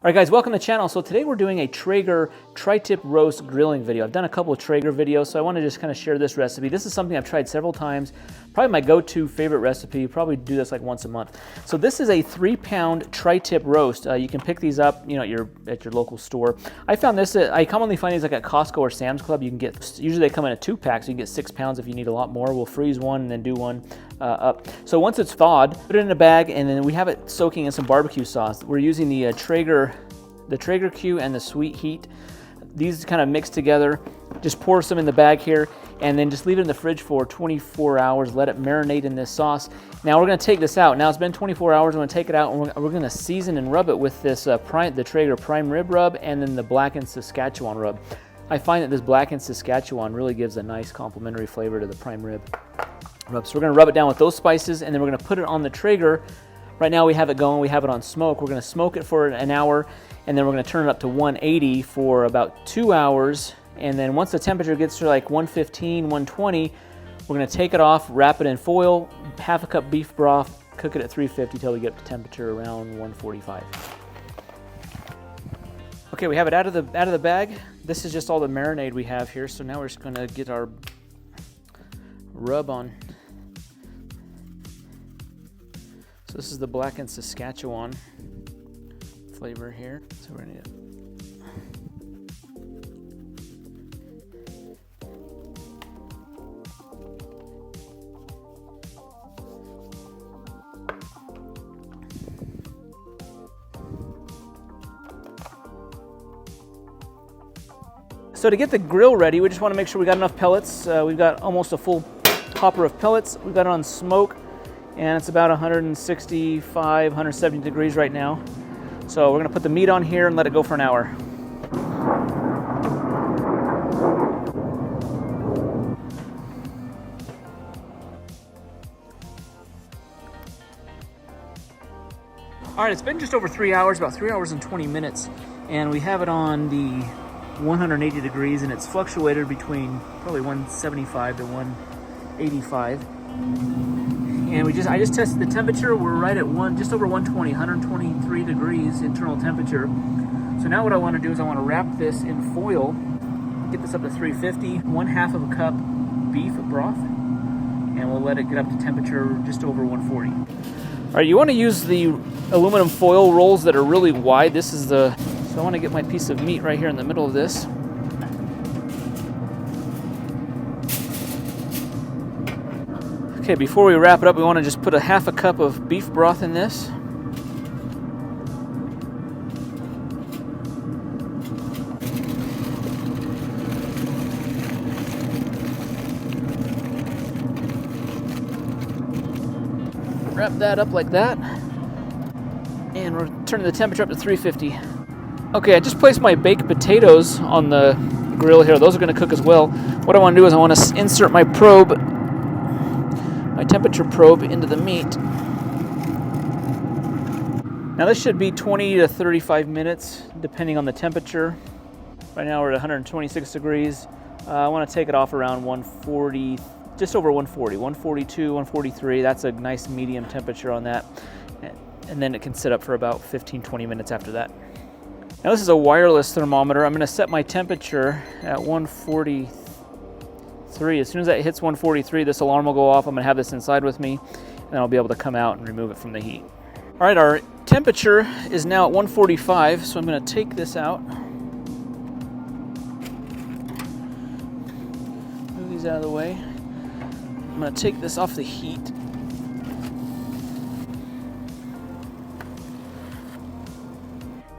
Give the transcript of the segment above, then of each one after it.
All right, guys, welcome to the channel. So today we're doing a Traeger tri-tip roast grilling video. I've done a couple of Traeger videos, so I want to just kind of share this recipe. This is something I've tried several times. Probably my go-to favorite recipe. Probably do this like once a month. So this is a 3-pound tri-tip roast. You can pick these up, you know, at your local store. I found this. I commonly find these like at Costco or Sam's Club. You can get. Usually they come in a 2-pack, so you can get 6 pounds if you need a lot more. We'll freeze one and then do one up. So once it's thawed, put it in a bag, and then we have it soaking in some barbecue sauce. We're using the Traeger Q and the Sweet Heat. These kind of mix together. Just pour some in the bag here and then just leave it in the fridge for 24 hours. Let it marinate in this sauce. Now we're going to take this out. Now it's been 24 hours. We're going to take it out and we're going to season and rub it with this the Traeger Prime Rib Rub and then the Blackened Saskatchewan Rub. I find that this Blackened Saskatchewan really gives a nice complementary flavor to the Prime Rib Rub. So we're going to rub it down with those spices and then we're going to put it on the Traeger. Right now we have it going. We have it on smoke. We're going to smoke it for an hour. And then we're going to turn it up to 180 for about 2 hours. And then once the temperature gets to like 115, 120, we're going to take it off, wrap it in foil, half a cup beef broth, cook it at 350 till we get to temperature around 145. Okay, we have it out of the bag. This is just all the marinade we have here. So now we're just going to get our rub on. So this is the Blackened Saskatchewan flavor here. So we're gonna So to get the grill ready, we just want to make sure we got enough pellets. We've got almost a full hopper of pellets. We've got it on smoke, and it's about 165, 170 degrees right now. So we're going to put the meat on here and let it go for an hour. All right, it's been just over 3 hours, about 3 hours and 20 minutes, and we have it on the 180 degrees, and it's fluctuated between probably 175 to 185. And I just tested the temperature. We're right at just over 120, 123 degrees internal temperature. So now what I want to do is I want to wrap this in foil, get this up to 350, 1/2 of a cup beef broth, and we'll let it get up to temperature just over 140. All right, you want to use the aluminum foil rolls that are really wide. So I want to get my piece of meat right here in the middle of this. Okay, before we wrap it up, we want to just put a 1/2 cup of beef broth in this. Wrap that up like that. And we're turning the temperature up to 350. Okay, I just placed my baked potatoes on the grill here. Those are going to cook as well. What I want to do is I want to insert my temperature probe into the meat. Now this should be 20 to 35 minutes depending on the temperature. Right now we're at 126 degrees. I want to take it off around 140, just over 140, 142, 143. That's a nice medium temperature on that. And then it can sit up for about 15-20 minutes after that. Now this is a wireless thermometer. I'm going to set my temperature at 143. As soon as that hits 143, this alarm will go off. I'm going to have this inside with me, and then I'll be able to come out and remove it from the heat. All right, our temperature is now at 145, so I'm going to take this out. Move these out of the way. I'm going to take this off the heat.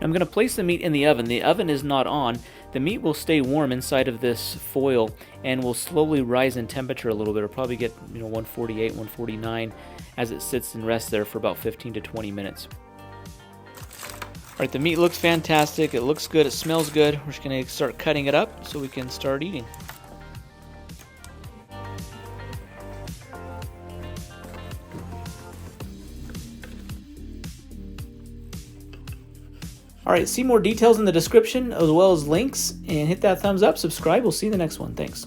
I'm going to place the meat in the oven. The oven is not on. The meat will stay warm inside of this foil and will slowly rise in temperature a little bit. It'll probably get 148, 149 as it sits and rests there for about 15 to 20 minutes. All right, the meat looks fantastic. It looks good. It smells good. We're just going to start cutting it up so we can start eating. All right, see more details in the description as well as links, and hit that thumbs up, subscribe. We'll see you in the next one. Thanks.